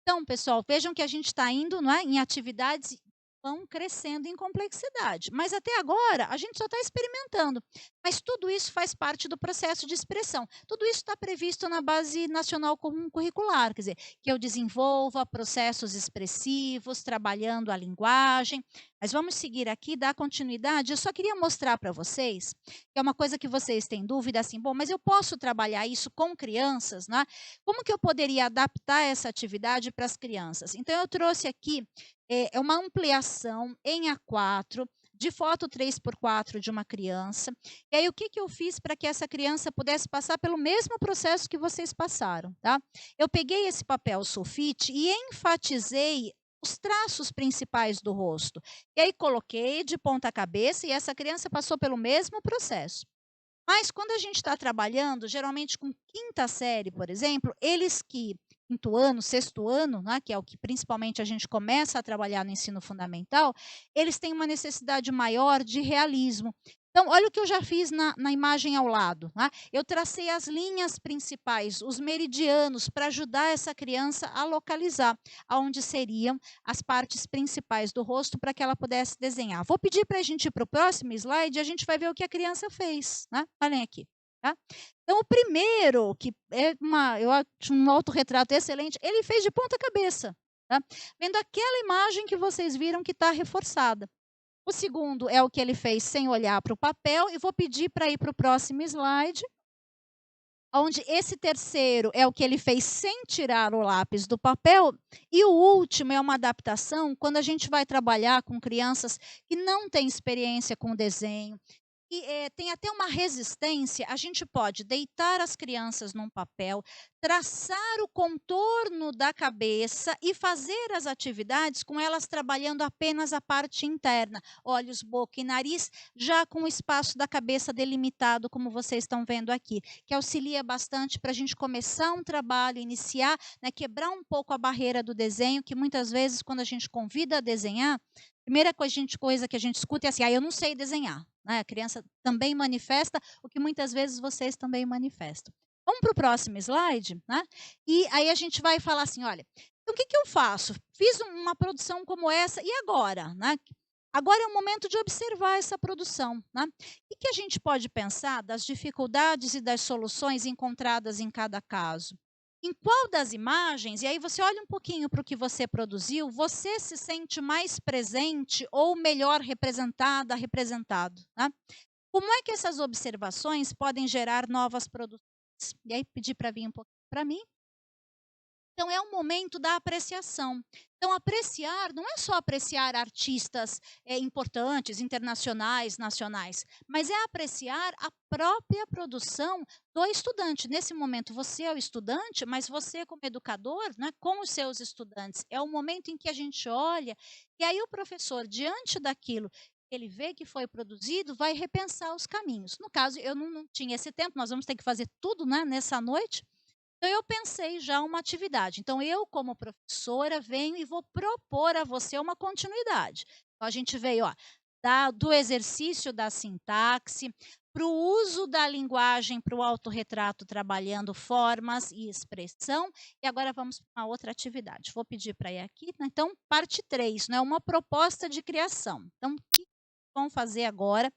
Então, pessoal, vejam que a gente está indo, não é, em atividades vão crescendo em complexidade. Mas até agora a gente só está experimentando. Mas tudo isso faz parte do processo de expressão. Tudo isso está previsto na Base Nacional Comum Curricular, quer dizer, que eu desenvolva processos expressivos, trabalhando a linguagem. Mas vamos seguir aqui, dar continuidade. Eu só queria mostrar para vocês, que é uma coisa que vocês têm dúvida, assim, bom, mas eu posso trabalhar isso com crianças, né? Como que eu poderia adaptar essa atividade para as crianças? Então, eu trouxe aqui é uma ampliação em A4 de foto 3x4 de uma criança. E aí, o que eu fiz para que essa criança pudesse passar pelo mesmo processo que vocês passaram, tá? Eu peguei esse papel sulfite e enfatizei os traços principais do rosto. E aí, coloquei de ponta cabeça e essa criança passou pelo mesmo processo. Mas quando a gente está trabalhando, geralmente com quinta série, por exemplo, eles que quinto ano, sexto ano, né, que é o que principalmente a gente começa a trabalhar no ensino fundamental, eles têm uma necessidade maior de realismo. Então, olha o que eu já fiz na imagem ao lado. Né? Eu tracei as linhas principais, os meridianos, para ajudar essa criança a localizar aonde seriam as partes principais do rosto para que ela pudesse desenhar. Vou pedir para a gente ir para o próximo slide e a gente vai ver o que a criança fez. Né? Olhem aqui. Tá? Então, o primeiro, que é eu acho um autorretrato excelente, ele fez de ponta cabeça, tá? Vendo aquela imagem que vocês viram que está reforçada. O segundo é o que ele fez sem olhar para o papel, e vou pedir para ir para o próximo slide, onde esse terceiro é o que ele fez sem tirar o lápis do papel, e o último é uma adaptação quando a gente vai trabalhar com crianças que não têm experiência com desenho, e tem até uma resistência. A gente pode deitar as crianças num papel, traçar o contorno da cabeça e fazer as atividades com elas trabalhando apenas a parte interna, olhos, boca e nariz, já com o espaço da cabeça delimitado, como vocês estão vendo aqui, que auxilia bastante para a gente começar um trabalho, iniciar, né, quebrar um pouco a barreira do desenho, que muitas vezes, quando a gente convida a desenhar, a primeira coisa que a gente escuta é assim: eu não sei desenhar. Né? A criança também manifesta o que muitas vezes vocês também manifestam. Vamos para o próximo slide, né? E aí a gente vai falar assim: olha, então o que eu faço? Fiz uma produção como essa, e agora? Né? Agora é o momento de observar essa produção. Né? O que a gente pode pensar das dificuldades e das soluções encontradas em cada caso? Em qual das imagens, e aí você olha um pouquinho para o que você produziu, você se sente mais presente ou melhor representada, representado? Né? Como é que essas observações podem gerar novas produções? E aí pedir para vir um pouquinho para mim. Então, é um momento da apreciação. Então, apreciar não é só apreciar artistas importantes, internacionais, nacionais, mas é apreciar a própria produção do estudante. Nesse momento, você é o estudante, mas você, como educador, né, com os seus estudantes. É o momento em que a gente olha, e aí o professor, diante daquilo que ele vê que foi produzido, vai repensar os caminhos. No caso, eu não tinha esse tempo, nós vamos ter que fazer tudo, né, nessa noite. Então, eu pensei já uma atividade. Então, eu, como professora, venho e vou propor a você uma continuidade. Então, a gente veio do exercício da sintaxe, para o uso da linguagem para o autorretrato, trabalhando formas e expressão. E agora vamos para uma outra atividade. Vou pedir para ir aqui. Né? Então, parte 3, né? Uma proposta de criação. Então, o que vão fazer agora?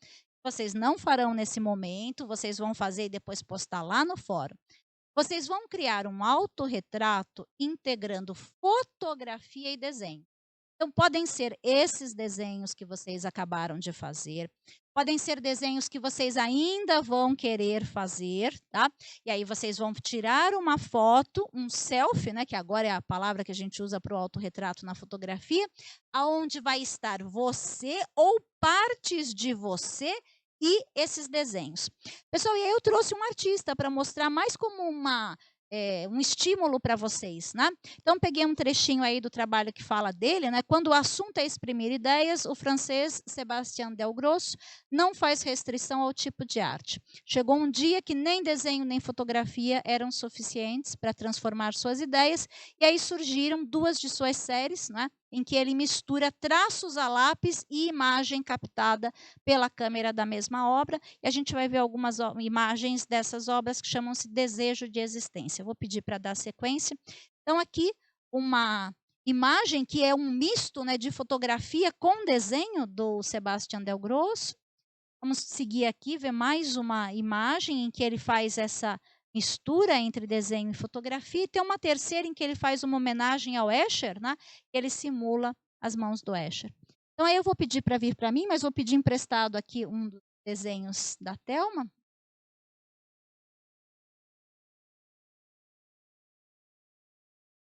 Vocês não farão nesse momento, vocês vão fazer e depois postar lá no fórum. Vocês vão criar um autorretrato integrando fotografia e desenho. Então, podem ser esses desenhos que vocês acabaram de fazer, podem ser desenhos que vocês ainda vão querer fazer, tá? E aí vocês vão tirar uma foto, um selfie, né, que agora é a palavra que a gente usa para o autorretrato na fotografia, aonde vai estar você ou partes de você e esses desenhos. Pessoal, e aí eu trouxe um artista para mostrar mais como um estímulo para vocês, né? Então, peguei um trechinho aí do trabalho que fala dele, né? Quando o assunto é exprimir ideias, o francês Sébastien Delgrosso não faz restrição ao tipo de arte. Chegou um dia que nem desenho nem fotografia eram suficientes para transformar suas ideias, e aí surgiram 2 de suas séries, né? Em que ele mistura traços a lápis e imagem captada pela câmera da mesma obra, e a gente vai ver algumas imagens dessas obras que chamam-se Desejo de Existência. Eu vou pedir para dar sequência. Então, aqui, uma imagem que é um misto, né, de fotografia com desenho do Sebastião Del Grosso. Vamos seguir aqui, ver mais uma imagem em que ele faz essa mistura entre desenho e fotografia. E tem uma terceira em que ele faz uma homenagem ao Escher, né? Ele simula as mãos do Escher. Então, aí eu vou pedir para vir para mim, mas vou pedir emprestado aqui um dos desenhos da Thelma.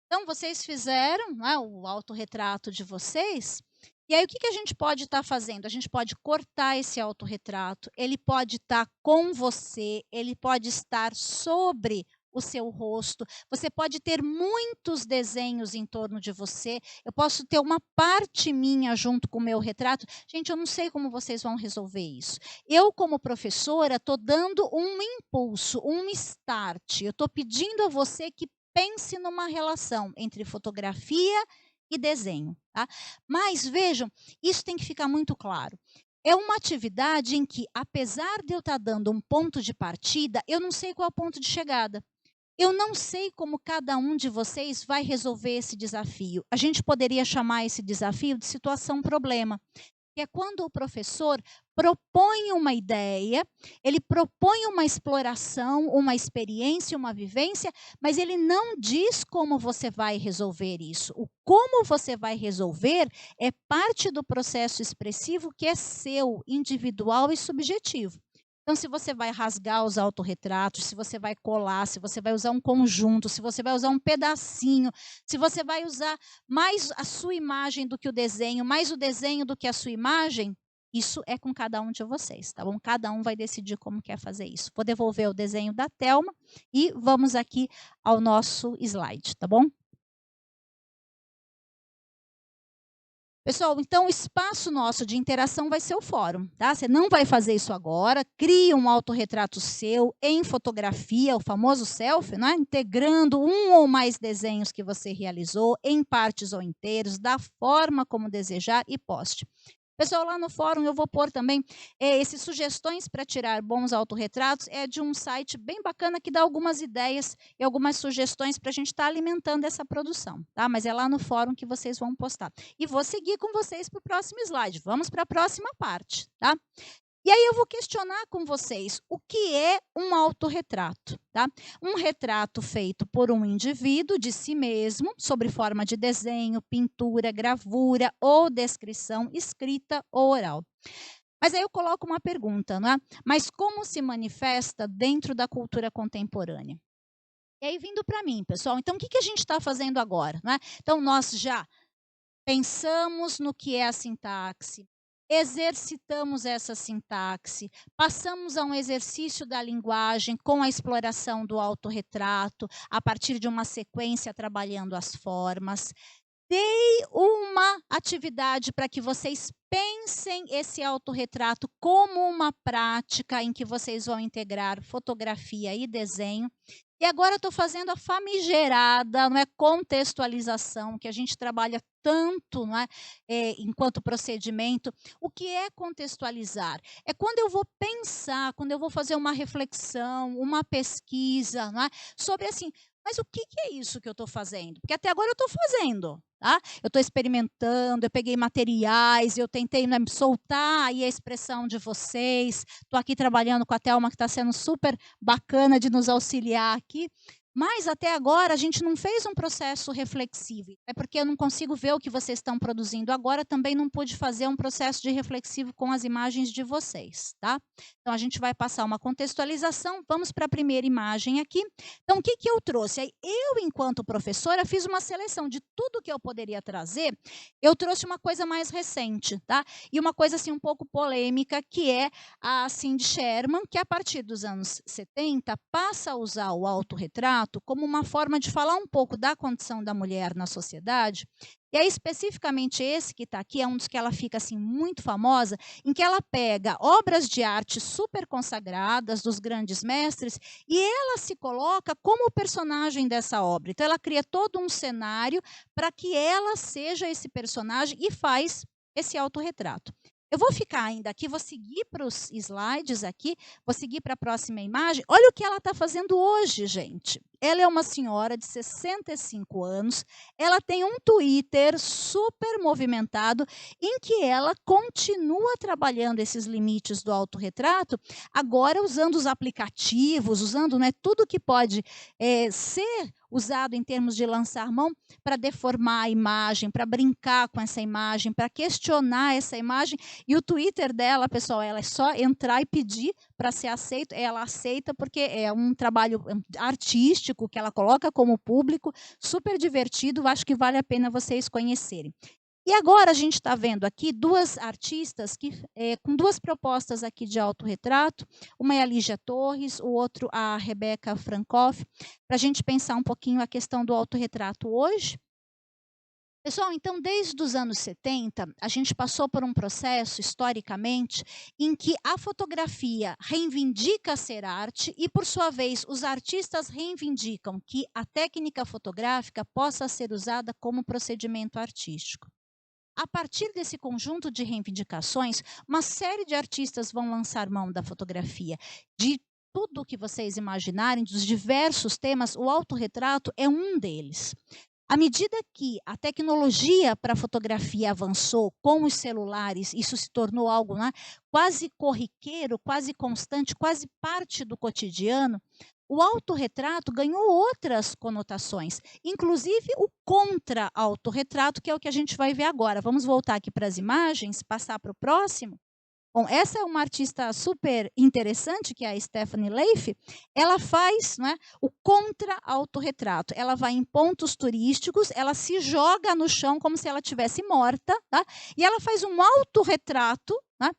Então, vocês fizeram, né, o autorretrato de vocês. E aí, o que a gente pode estar fazendo? A gente pode cortar esse autorretrato, ele pode estar com você, ele pode estar sobre o seu rosto. Você pode ter muitos desenhos em torno de você. Eu posso ter uma parte minha junto com o meu retrato. Gente, eu não sei como vocês vão resolver isso. Eu, como professora, estou dando um impulso, um start. Eu estou pedindo a você que pense numa relação entre fotografia e desenho. Tá? Mas vejam, isso tem que ficar muito claro. É uma atividade em que, apesar de eu estar dando um ponto de partida, eu não sei qual é o ponto de chegada. Eu não sei como cada um de vocês vai resolver esse desafio. A gente poderia chamar esse desafio de situação-problema, que é quando o professor propõe uma ideia, ele propõe uma exploração, uma experiência, uma vivência, mas ele não diz como você vai resolver isso. O como você vai resolver é parte do processo expressivo que é seu, individual e subjetivo. Então, se você vai rasgar os autorretratos, se você vai colar, se você vai usar um conjunto, se você vai usar um pedacinho, se você vai usar mais a sua imagem do que o desenho, mais o desenho do que a sua imagem, Isso é com cada um de vocês, tá bom? Cada um vai decidir como quer fazer isso. Vou devolver o desenho da Thelma e vamos aqui ao nosso slide, tá bom? Pessoal, então o espaço nosso de interação vai ser o fórum, tá? Você não vai fazer isso agora, cria um autorretrato seu em fotografia, o famoso selfie, né? Integrando um ou mais desenhos que você realizou, em partes ou inteiros, da forma como desejar e poste. Pessoal, lá no fórum eu vou pôr também essas sugestões para tirar bons autorretratos. É de um site bem bacana que dá algumas ideias e algumas sugestões para a gente estar alimentando essa produção, tá? Mas é lá no fórum que vocês vão postar. E vou seguir com vocês para o próximo slide. Vamos para a próxima parte, tá? E aí eu vou questionar com vocês o que é um autorretrato, tá? Um retrato feito por um indivíduo de si mesmo, sob forma de desenho, pintura, gravura ou descrição escrita ou oral. Mas aí eu coloco uma pergunta, não é? Mas como se manifesta dentro da cultura contemporânea? E aí vindo para mim, pessoal, então o que a gente está fazendo agora, não é? Então nós já pensamos no que é a sintaxe, exercitamos essa sintaxe, passamos a um exercício da linguagem com a exploração do autorretrato, a partir de uma sequência trabalhando as formas. Dei uma atividade para que vocês pensem esse autorretrato como uma prática em que vocês vão integrar fotografia e desenho. E agora estou fazendo a famigerada, não é, contextualização, que a gente trabalha tanto, não é, enquanto procedimento. O que é contextualizar? É quando eu vou pensar, quando eu vou fazer uma reflexão, uma pesquisa, não é, sobre assim, mas o que é isso que eu estou fazendo? Porque até agora eu estou fazendo. Tá? Eu estou experimentando, eu peguei materiais, eu tentei, né, soltar aí a expressão de vocês. Estou aqui trabalhando com a Thelma, que está sendo super bacana de nos auxiliar aqui. Mas até agora a gente não fez um processo reflexivo. É porque eu não consigo ver o que vocês estão produzindo agora, também não pude fazer um processo de reflexivo com as imagens de vocês, tá? Então a gente vai passar uma contextualização. Vamos para a primeira imagem aqui. Então o que eu trouxe? Aí, eu, enquanto professora, fiz uma seleção de tudo que eu poderia trazer. Eu trouxe uma coisa mais recente, tá? E uma coisa assim um pouco polêmica, que é a Cindy Sherman, que a partir dos anos 70 passa a usar o autorretrato como uma forma de falar um pouco da condição da mulher na sociedade. E aí, especificamente esse que está aqui, é um dos que ela fica assim muito famosa, em que ela pega obras de arte super consagradas dos grandes mestres e ela se coloca como personagem dessa obra. Então, ela cria todo um cenário para que ela seja esse personagem e faz esse autorretrato. Eu vou ficar ainda aqui, vou seguir para os slides aqui, vou seguir para a próxima imagem. Olha o que ela está fazendo hoje, gente. Ela é uma senhora de 65 anos, ela tem um Twitter super movimentado, em que ela continua trabalhando esses limites do autorretrato, agora usando os aplicativos, usando, né, tudo que pode ser usado em termos de lançar mão para deformar a imagem, para brincar com essa imagem, para questionar essa imagem. E o Twitter dela, pessoal, ela é só entrar e pedir para ser aceito. Ela aceita porque é um trabalho artístico que ela coloca como público, super divertido, acho que vale a pena vocês conhecerem. E agora a gente está vendo aqui duas artistas com duas propostas aqui de autorretrato. Uma é a Lígia Torres, o outro a Rebeca Francoff, para a gente pensar um pouquinho a questão do autorretrato hoje. Pessoal, então, desde os anos 70, a gente passou por um processo, historicamente, em que a fotografia reivindica ser arte e, por sua vez, os artistas reivindicam que a técnica fotográfica possa ser usada como procedimento artístico. A partir desse conjunto de reivindicações, uma série de artistas vão lançar mão da fotografia, de tudo o que vocês imaginarem, dos diversos temas, o autorretrato é um deles. À medida que a tecnologia para a fotografia avançou com os celulares, isso se tornou algo, né, quase corriqueiro, quase constante, quase parte do cotidiano, o autorretrato ganhou outras conotações, inclusive o contra-autorretrato, que é o que a gente vai ver agora. Vamos voltar aqui para as imagens, passar para o próximo. Bom, essa é uma artista super interessante, que é a Stephanie Leif. Ela faz, não é, o contra-autorretrato. Ela vai em pontos turísticos, ela se joga no chão como se ela estivesse morta, tá? E ela faz um autorretrato né,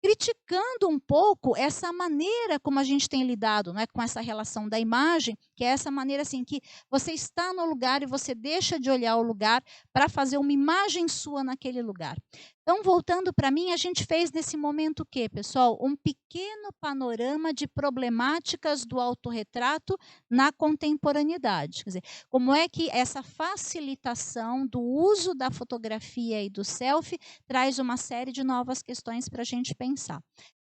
criticando um pouco essa maneira como a gente tem lidado, né, com essa relação da imagem, que é essa maneira assim que você está no lugar e você deixa de olhar o lugar para fazer uma imagem sua naquele lugar. Então, voltando para mim, a gente fez nesse momento o quê, pessoal? Um pequeno panorama de problemáticas do autorretrato na contemporaneidade. Quer dizer, como é que essa facilitação do uso da fotografia e do selfie traz uma série de novas questões para a gente pensar.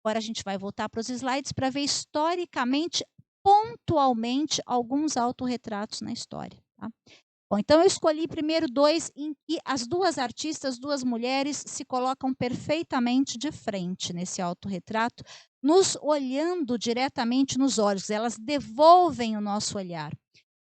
Agora a gente vai voltar para os slides para ver historicamente, pontualmente, alguns autorretratos na história. Tá? Bom, então eu escolhi primeiro dois em que as duas artistas, duas mulheres, se colocam perfeitamente de frente nesse autorretrato, nos olhando diretamente nos olhos, elas devolvem o nosso olhar.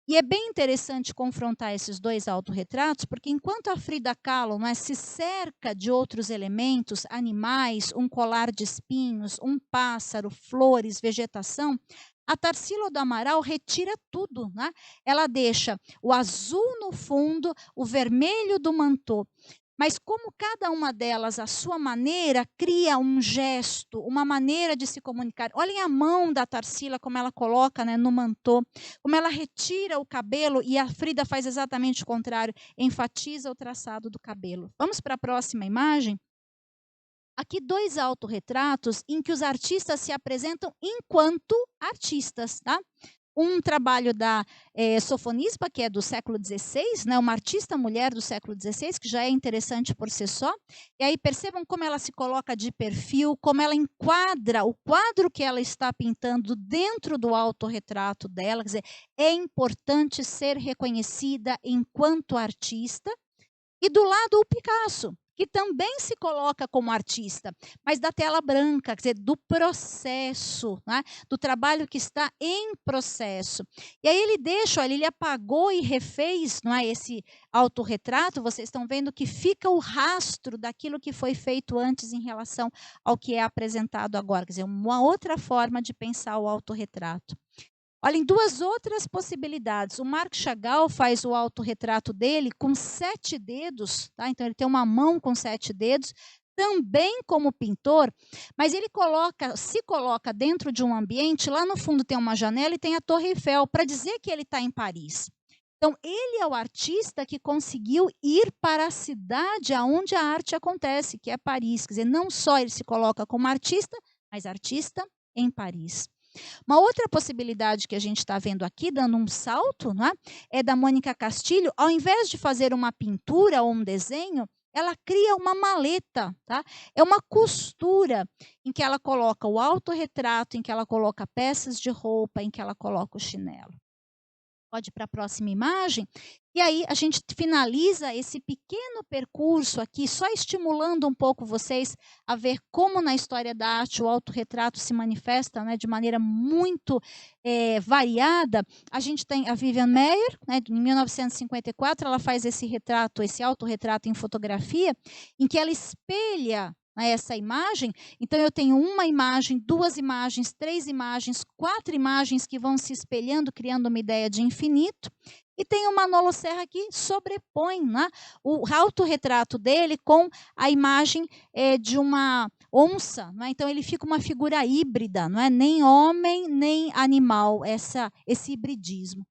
E é bem interessante confrontar esses dois autorretratos, porque enquanto a Frida Kahlo, né, se cerca de outros elementos, animais, um colar de espinhos, um pássaro, flores, vegetação, a Tarsila do Amaral retira tudo. Né? Ela deixa o azul no fundo, o vermelho do mantô. Mas como cada uma delas, à sua maneira, cria um gesto, uma maneira de se comunicar. Olhem a mão da Tarsila, como ela coloca, né, no mantô, como ela retira o cabelo, e a Frida faz exatamente o contrário, enfatiza o traçado do cabelo. Vamos para a próxima imagem? Aqui dois autorretratos em que os artistas se apresentam enquanto artistas, tá? Um trabalho da Sofonisba, que é do século XVI, né, uma artista mulher do século XVI, que já é interessante por si só. E aí percebam como ela se coloca de perfil, como ela enquadra o quadro que ela está pintando dentro do autorretrato dela. Quer dizer, é importante ser reconhecida enquanto artista. E do lado o Picasso, que também se coloca como artista, mas da tela branca, quer dizer, do processo, né? Do trabalho que está em processo. E aí ele deixa, olha, ele apagou e refez, não é, esse autorretrato, vocês estão vendo que fica o rastro daquilo que foi feito antes em relação ao que é apresentado agora, quer dizer, uma outra forma de pensar o autorretrato. Olhem, duas outras possibilidades. O Marc Chagall faz o autorretrato dele com 7 dedos, tá? Então ele tem uma mão com 7 dedos, também como pintor, mas ele se coloca dentro de um ambiente, lá no fundo tem uma janela e tem a Torre Eiffel, para dizer que ele está em Paris. Então, ele é o artista que conseguiu ir para a cidade onde a arte acontece, que é Paris. Quer dizer, não só ele se coloca como artista, mas artista em Paris. Uma outra possibilidade que a gente está vendo aqui, dando um salto, não é? É da Mônica Castilho. Ao invés de fazer uma pintura ou um desenho, ela cria uma maleta, tá? É uma costura em que ela coloca o autorretrato, em que ela coloca peças de roupa, em que ela coloca o chinelo. Pode ir para a próxima imagem. E aí a gente finaliza esse pequeno percurso aqui, só estimulando um pouco vocês a ver como na história da arte o autorretrato se manifesta, né, de maneira muito variada. A gente tem a Vivian Maier, né, em 1954, ela faz esse retrato, esse autorretrato em fotografia, em que ela espelha essa imagem. Então eu tenho uma imagem, duas imagens, 3 imagens, 4 imagens que vão se espelhando, criando uma ideia de infinito. E tem o Manolo Serra que sobrepõe, né, o autorretrato dele com a imagem de uma onça. Né? Então ele fica uma figura híbrida, não é nem homem nem animal, esse hibridismo.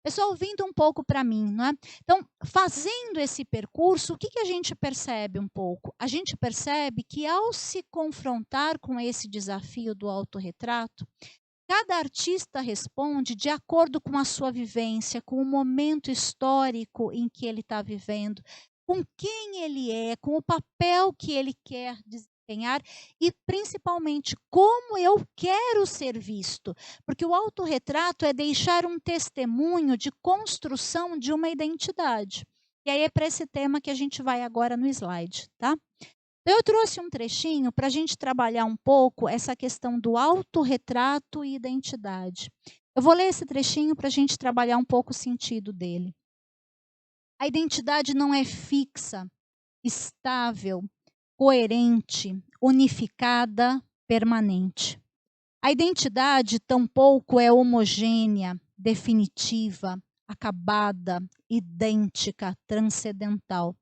Pessoal, vindo um pouco para mim, não é? Então, fazendo esse percurso, o que a gente percebe um pouco? A gente percebe que ao se confrontar com esse desafio do autorretrato, cada artista responde de acordo com a sua vivência, com o momento histórico em que ele está vivendo, com quem ele é, com o papel que ele quer desempenhar e, principalmente, como eu quero ser visto. Porque o autorretrato é deixar um testemunho de construção de uma identidade. E aí é para esse tema que a gente vai agora no slide, tá? Eu trouxe um trechinho para a gente trabalhar um pouco essa questão do autorretrato e identidade. Eu vou ler esse trechinho para a gente trabalhar um pouco o sentido dele. A identidade não é fixa, estável, coerente, unificada, permanente. A identidade tampouco é homogênea, definitiva, acabada, idêntica, transcendental.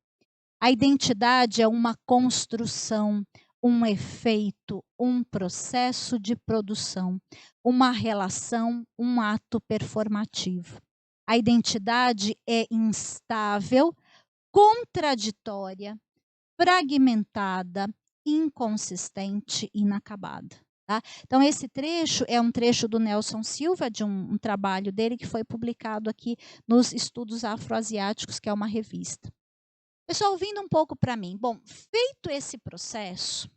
A identidade é uma construção, um efeito, um processo de produção, uma relação, um ato performativo. A identidade é instável, contraditória, fragmentada, inconsistente, inacabada. Tá? Então, esse trecho é um trecho do Nelson Silva, de um trabalho dele que foi publicado aqui nos Estudos Afroasiáticos, que é uma revista. Pessoal, vindo um pouco para mim. Bom, feito esse processo,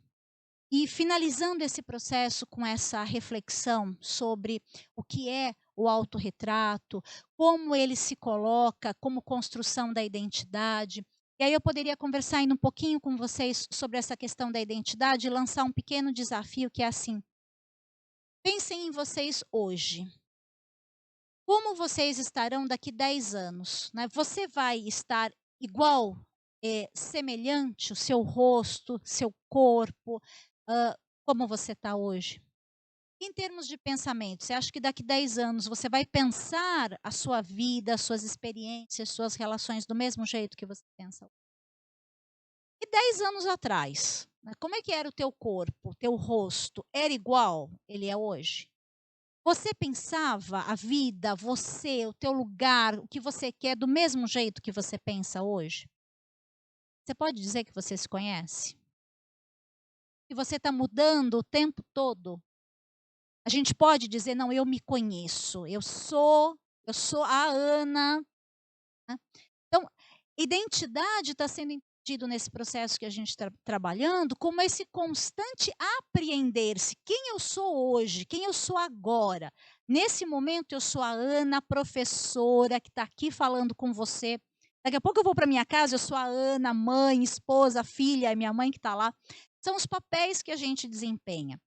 e finalizando esse processo com essa reflexão sobre o que é o autorretrato, como ele se coloca como construção da identidade. E aí eu poderia conversar ainda um pouquinho com vocês sobre essa questão da identidade e lançar um pequeno desafio que é assim: pensem em vocês hoje. Como vocês estarão daqui 10 anos? Né? Você vai estar igual, semelhante, o seu rosto, seu corpo, como você está hoje? Em termos de pensamento, você acha que daqui 10 anos você vai pensar a sua vida, as suas experiências, suas relações do mesmo jeito que você pensa? E 10 anos atrás, né, como é que era o teu corpo, o teu rosto? Era igual ele é hoje? Você pensava a vida, você, o teu lugar, o que você quer do mesmo jeito que você pensa hoje? Você pode dizer que você se conhece? Que você está mudando o tempo todo? A gente pode dizer: "Não, eu me conheço, eu sou a Ana", né. Então, identidade está sendo entendido nesse processo que a gente está trabalhando como esse constante apreender-se. Quem eu sou hoje, quem eu sou agora. Nesse momento eu sou a Ana, professora, que está aqui falando com você. Daqui a pouco eu vou para minha casa, eu sou a Ana, mãe, esposa, filha, é minha mãe que está lá. São os papéis que a gente desempenha.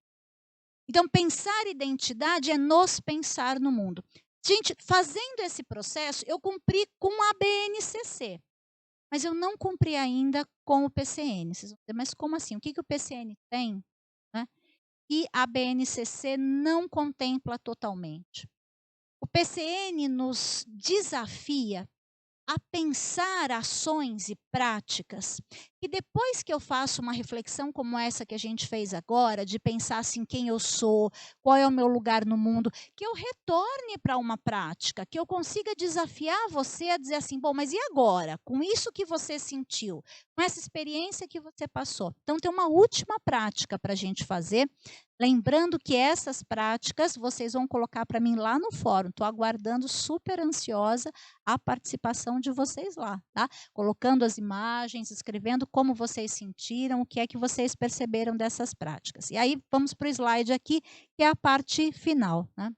Então, pensar identidade é nos pensar no mundo. Gente, fazendo esse processo, eu cumpri com a BNCC, mas eu não cumpri ainda com o PCN. Vocês vão dizer, mas como assim? O que o PCN tem, né, e a BNCC não contempla totalmente? O PCN nos desafia a pensar ações e práticas, e depois que eu faço uma reflexão como essa que a gente fez agora, de pensar assim quem eu sou, qual é o meu lugar no mundo, que eu retorne para uma prática, que eu consiga desafiar você a dizer assim, bom, mas e agora? Com isso que você sentiu, com essa experiência que você passou. Então tem uma última prática para a gente fazer, lembrando que essas práticas vocês vão colocar para mim lá no fórum. Estou aguardando super ansiosa a participação de vocês lá, tá? Colocando as imagens, escrevendo como vocês sentiram, o que é que vocês perceberam dessas práticas. E aí vamos para o slide aqui, que é a parte final, né?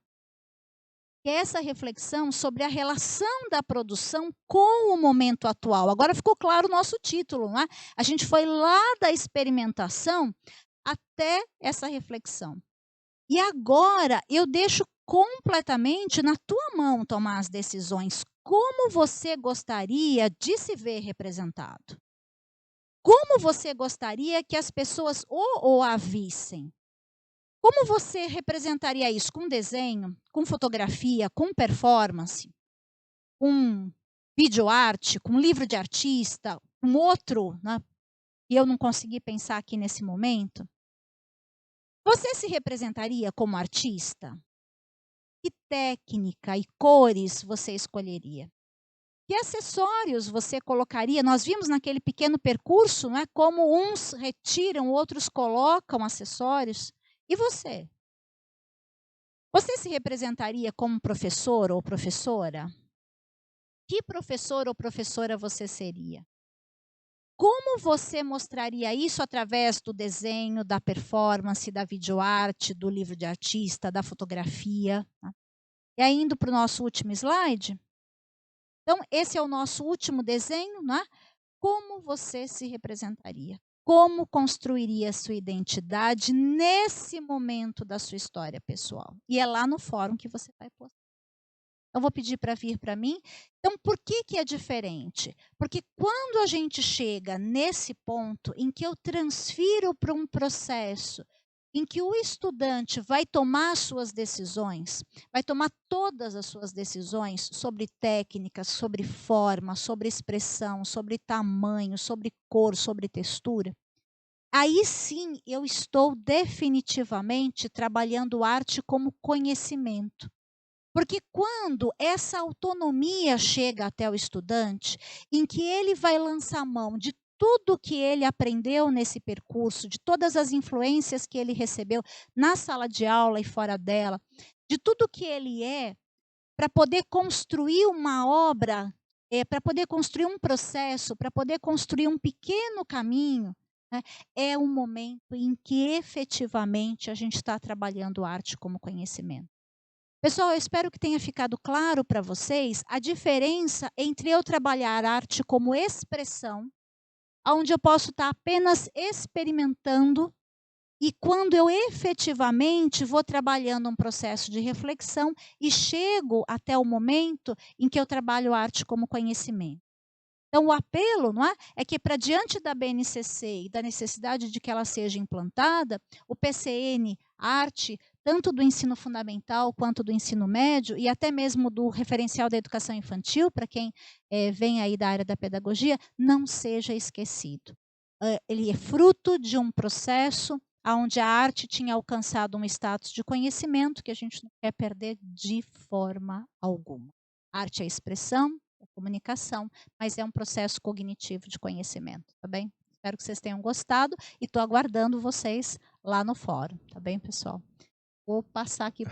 Que é essa reflexão sobre a relação da produção com o momento atual. Agora ficou claro o nosso título, né? A gente foi lá da experimentação até essa reflexão. E agora eu deixo completamente na tua mão tomar as decisões. Como você gostaria de se ver representado? Como você gostaria que as pessoas o a vissem? Como você representaria isso? Com desenho, com fotografia, com performance, com videoarte, com livro de artista, com outro, né? E eu não consegui pensar aqui nesse momento. Você se representaria como artista? Que técnica e cores você escolheria? Que acessórios você colocaria? Nós vimos naquele pequeno percurso, né, como uns retiram, outros colocam acessórios. E você? Você se representaria como professor ou professora? Que professor ou professora você seria? Como você mostraria isso através do desenho, da performance, da videoarte, do livro de artista, da fotografia? Tá? E aí, indo para o nosso último slide. Então, esse é o nosso último desenho, né? Como você se representaria? Como construiria a sua identidade nesse momento da sua história pessoal? E é lá no fórum que você vai postar. Eu vou pedir para vir para mim. Então, por que que é diferente? Porque quando a gente chega nesse ponto em que eu transfiro para um processo em que o estudante vai tomar suas decisões, vai tomar todas as suas decisões sobre técnica, sobre forma, sobre expressão, sobre tamanho, sobre cor, sobre textura, aí sim eu estou definitivamente trabalhando arte como conhecimento. Porque quando essa autonomia chega até o estudante, em que ele vai lançar mão de tudo que ele aprendeu nesse percurso, de todas as influências que ele recebeu na sala de aula e fora dela, de tudo que ele é, para poder construir uma obra, para poder construir um processo, para poder construir um pequeno caminho, né, é um momento em que efetivamente a gente está trabalhando arte como conhecimento. Pessoal, eu espero que tenha ficado claro para vocês a diferença entre eu trabalhar arte como expressão, onde eu posso estar apenas experimentando, e quando eu efetivamente vou trabalhando um processo de reflexão e chego até o momento em que eu trabalho arte como conhecimento. Então, o apelo, não é, é que para diante da BNCC e da necessidade de que ela seja implantada, o PCN Arte, tanto do ensino fundamental quanto do ensino médio e até mesmo do referencial da educação infantil, para quem vem aí da área da pedagogia, não seja esquecido. Ele é fruto de um processo onde a arte tinha alcançado um status de conhecimento que a gente não quer perder de forma alguma. Arte é expressão, é comunicação, mas é um processo cognitivo de conhecimento, tá bem? Espero que vocês tenham gostado e estou aguardando vocês lá no fórum, tá bem, pessoal? Vou passar aqui